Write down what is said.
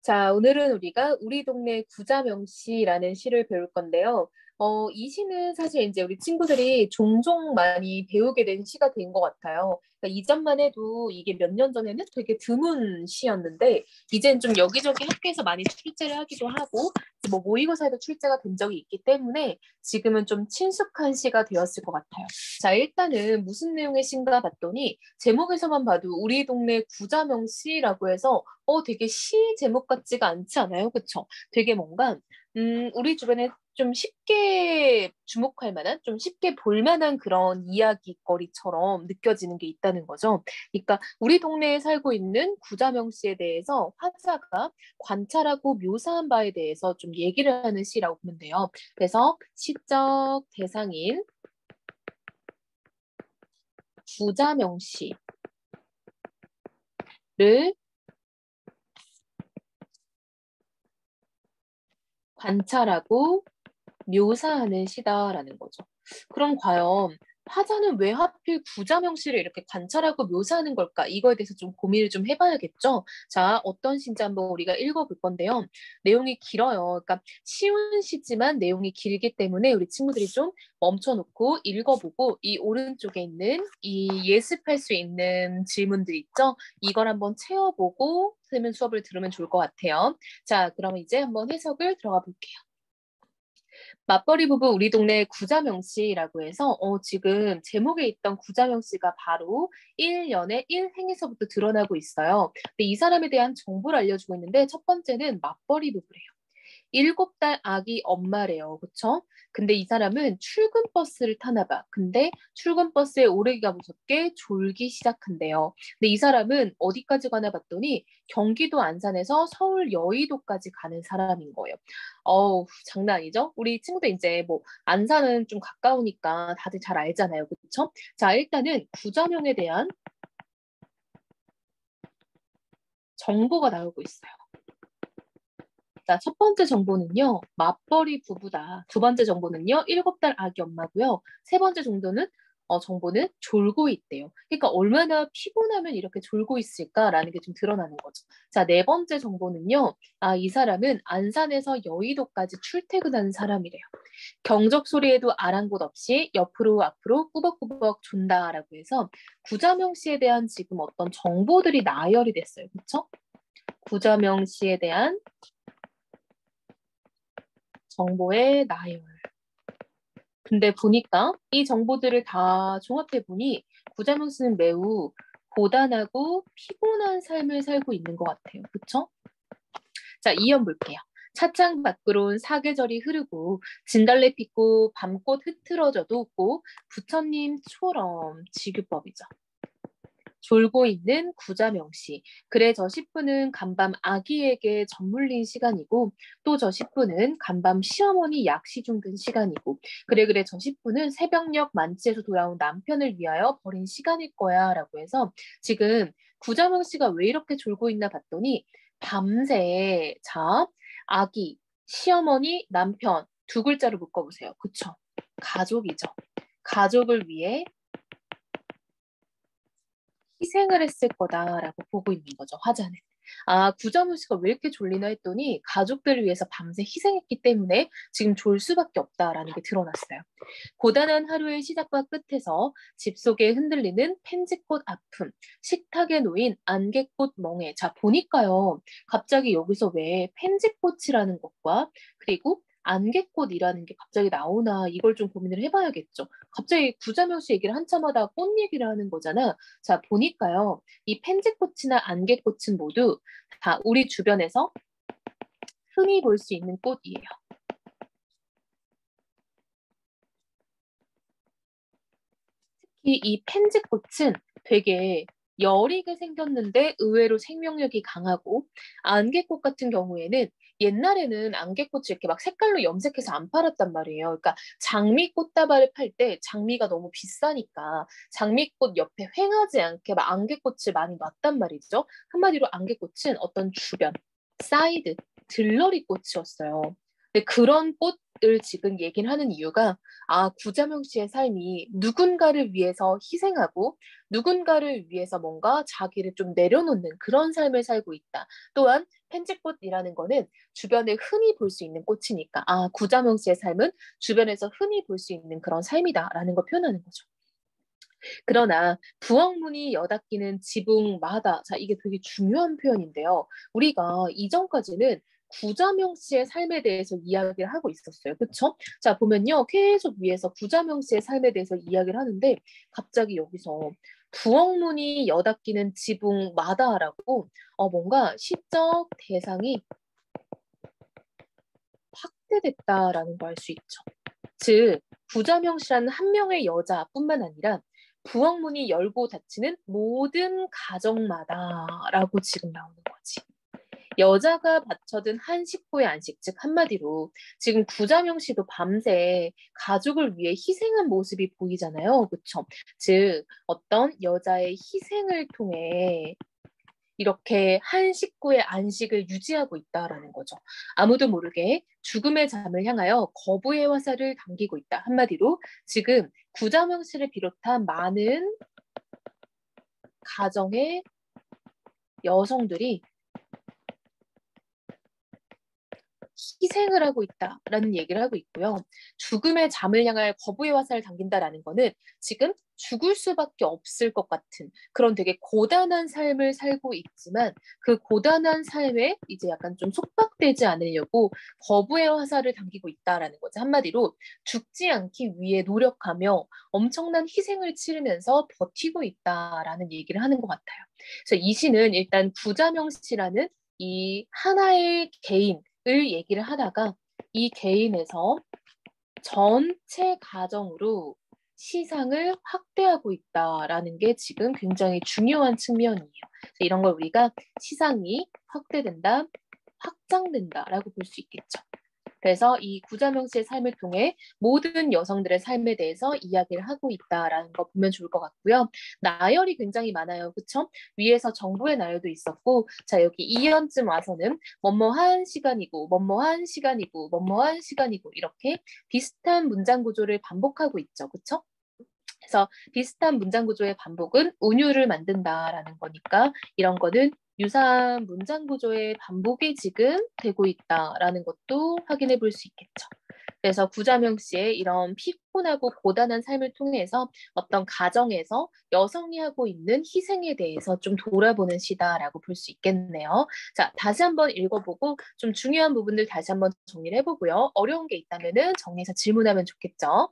자, 오늘은 우리가 우리 동네 구자명시라는 시를 배울 건데요. 이 시는 사실 이제 우리 친구들이 종종 많이 배우게 된 시가 된 것 같아요. 그러니까 이전만 해도 이게 몇 년 전에는 되게 드문 시였는데, 이젠 좀 여기저기 학교에서 많이 출제를 하기도 하고, 뭐 모의고사에도 출제가 된 적이 있기 때문에 지금은 좀 친숙한 시가 되었을 것 같아요. 자, 일단은 무슨 내용의 시인가 봤더니 제목에서만 봐도 우리 동네 구자명시라고 해서 되게 시 제목 같지가 않지 않아요? 그쵸? 되게 뭔가, 우리 주변에 좀 쉽게 주목할 만한, 좀 쉽게 볼 만한 그런 이야기거리처럼 느껴지는 게 있다는 거죠. 그러니까 우리 동네에 살고 있는 구자명 씨에 대해서 화자가 관찰하고 묘사한 바에 대해서 좀 얘기를 하는 시라고 보면 돼요. 그래서 시적 대상인 구자명 씨를 관찰하고 묘사하는 시다라는 거죠. 그럼 과연 화자는 왜 하필 구자명시를 이렇게 관찰하고 묘사하는 걸까? 이거에 대해서 좀 고민을 좀 해봐야겠죠. 자, 어떤 시인지 한번 우리가 읽어볼 건데요. 내용이 길어요. 그러니까 쉬운 시지만 내용이 길기 때문에 우리 친구들이 좀 멈춰놓고 읽어보고 이 오른쪽에 있는 이 예습할 수 있는 질문들 있죠? 이걸 한번 채워보고 선생님 수업을 들으면 좋을 것 같아요. 자, 그럼 이제 한번 해석을 들어가 볼게요. 맞벌이 부부 우리 동네 구자명 씨라고 해서 지금 제목에 있던 구자명 씨가 바로 1년의 1행에서부터 드러나고 있어요. 근데 이 사람에 대한 정보를 알려주고 있는데 첫 번째는 맞벌이 부부래요. 7달 아기 엄마래요. 그쵸? 근데 이 사람은 출근 버스를 타나 봐. 근데 출근 버스에 오르기가 무섭게 졸기 시작한대요. 근데 이 사람은 어디까지 가나 봤더니 경기도 안산에서 서울 여의도까지 가는 사람인 거예요. 장난 아니죠? 우리 친구들 이제 뭐 안산은 좀 가까우니까 다들 잘 알잖아요. 그쵸? 자, 일단은 구자명에 대한 정보가 나오고 있어요. 자, 첫 번째 정보는요, 맞벌이 부부다. 두 번째 정보는요, 7달 아기 엄마고요. 세 번째 정보는 졸고 있대요. 그러니까 얼마나 피곤하면 이렇게 졸고 있을까라는 게 좀 드러나는 거죠. 자, 네 번째 정보는요, 이 사람은 안산에서 여의도까지 출퇴근하는 사람이래요. 경적 소리에도 아랑곳 없이 옆으로 앞으로 꾸벅꾸벅 존다라고 해서 구자명 씨에 대한 지금 어떤 정보들이 나열이 됐어요. 그렇죠? 구자명 씨에 대한 정보의 나열. 근데 보니까 이 정보들을 다 종합해 보니 구자명 씨는 매우 고단하고 피곤한 삶을 살고 있는 것 같아요. 그쵸? 자, 이연 볼게요. 차창 밖으론 사계절이 흐르고 진달래 피고 밤꽃 흐트러져도 웃고 부처님처럼 지규법이죠. 졸고 있는 구자명시. 그래 저 10분은 간밤 아기에게 전물린 시간이고 또 저 10분은 간밤 시어머니 약시 중든 시간이고 그래 저 10분은 새벽녘 만취에서 돌아온 남편을 위하여 버린 시간일 거야 라고 해서 지금 구자명시가 왜 이렇게 졸고 있나 봤더니 밤새 자 아기 시어머니 남편 두 글자로 묶어보세요. 그쵸? 가족이죠. 가족을 위해 희생을 했을 거다라고 보고 있는 거죠, 화자는. 구자문 씨가 왜 이렇게 졸리나 했더니 가족들을 위해서 밤새 희생했기 때문에 지금 졸 수밖에 없다라는 게 드러났어요. 고단한 하루의 시작과 끝에서 집 속에 흔들리는 펜지꽃 아픔, 식탁에 놓인 안개꽃 멍에. 자, 보니까요. 갑자기 여기서 왜 펜지꽃이라는 것과 그리고 안개꽃이라는 게 갑자기 나오나 이걸 좀 고민을 해봐야겠죠. 갑자기 구자명 씨 얘기를 한참 하다 꽃 얘기를 하는 거잖아. 자, 보니까요. 이 펜지꽃이나 안개꽃은 모두 다 우리 주변에서 흔히 볼 수 있는 꽃이에요. 특히 이 펜지꽃은 되게 여리게 생겼는데 의외로 생명력이 강하고 안개꽃 같은 경우에는 옛날에는 안개꽃이 이렇게 막 색깔로 염색해서 안 팔았단 말이에요. 그러니까 장미 꽃다발을 팔 때 장미가 너무 비싸니까 장미꽃 옆에 횡하지 않게 막 안개꽃을 많이 놨단 말이죠. 한마디로 안개꽃은 어떤 주변, 사이드, 들러리 꽃이었어요. 근데 그런 꽃 을 지금 얘기를 하는 이유가 구자명 씨의 삶이 누군가를 위해서 희생하고 누군가를 위해서 뭔가 자기를 좀 내려놓는 그런 삶을 살고 있다. 또한 펜지꽃이라는 거는 주변에 흔히 볼 수 있는 꽃이니까 구자명 씨의 삶은 주변에서 흔히 볼 수 있는 그런 삶이다라는 걸 표현하는 거죠. 그러나 부엌문이 여닫기는 지붕마다. 자, 이게 되게 중요한 표현인데요. 우리가 이전까지는 구자명 씨의 삶에 대해서 이야기를 하고 있었어요. 그쵸? 자, 보면요. 계속 위에서 구자명 씨의 삶에 대해서 이야기를 하는데 갑자기 여기서 부엌문이 여닫기는 지붕마다라고 뭔가 시적 대상이 확대됐다라는 걸 알 수 있죠. 즉, 구자명 씨라는 한 명의 여자뿐만 아니라 부엌문이 열고 닫히는 모든 가정마다라고 지금 나오는 거지. 여자가 받쳐든 한 식구의 안식, 즉 한마디로 지금 구자명 씨도 밤새 가족을 위해 희생한 모습이 보이잖아요. 그렇죠? 즉 어떤 여자의 희생을 통해 이렇게 한 식구의 안식을 유지하고 있다라는 거죠. 아무도 모르게 죽음의 잠을 향하여 거부의 화살을 당기고 있다. 한마디로 지금 구자명 씨를 비롯한 많은 가정의 여성들이 희생을 하고 있다라는 얘기를 하고 있고요. 죽음의 잠을 향할 거부의 화살을 당긴다라는 거는 지금 죽을 수밖에 없을 것 같은 그런 되게 고단한 삶을 살고 있지만 그 고단한 삶에 이제 약간 좀 속박되지 않으려고 거부의 화살을 당기고 있다라는 거죠. 한마디로 죽지 않기 위해 노력하며 엄청난 희생을 치르면서 버티고 있다라는 얘기를 하는 것 같아요. 그래서 이 시는 일단 구자명 씨라는 이 하나의 개인 을 얘기를 하다가 이 개인에서 전체 가정으로 시상을 확대하고 있다라는 게 지금 굉장히 중요한 측면이에요. 이런 걸 우리가 시상이 확대된다, 확장된다라고 볼 수 있겠죠. 그래서 이 구자명 씨의 삶을 통해 모든 여성들의 삶에 대해서 이야기를 하고 있다라는 거 보면 좋을 것 같고요. 나열이 굉장히 많아요. 그쵸? 위에서 정부의 나열도 있었고, 자, 여기 2연쯤 와서는 뭐뭐한 시간이고, 뭐뭐한 시간이고, 뭐뭐한 시간이고, 이렇게 비슷한 문장 구조를 반복하고 있죠. 그쵸? 그래서 비슷한 문장 구조의 반복은 운율을 만든다라는 거니까 이런 거는 유사한 문장 구조의 반복이 지금 되고 있다라는 것도 확인해 볼 수 있겠죠. 그래서 구자명 씨의 이런 피곤하고 고단한 삶을 통해서 어떤 가정에서 여성이 하고 있는 희생에 대해서 좀 돌아보는 시다라고 볼 수 있겠네요. 자, 다시 한번 읽어보고 좀 중요한 부분들 다시 한번 정리를 해보고요. 어려운 게 있다면은 정리해서 질문하면 좋겠죠.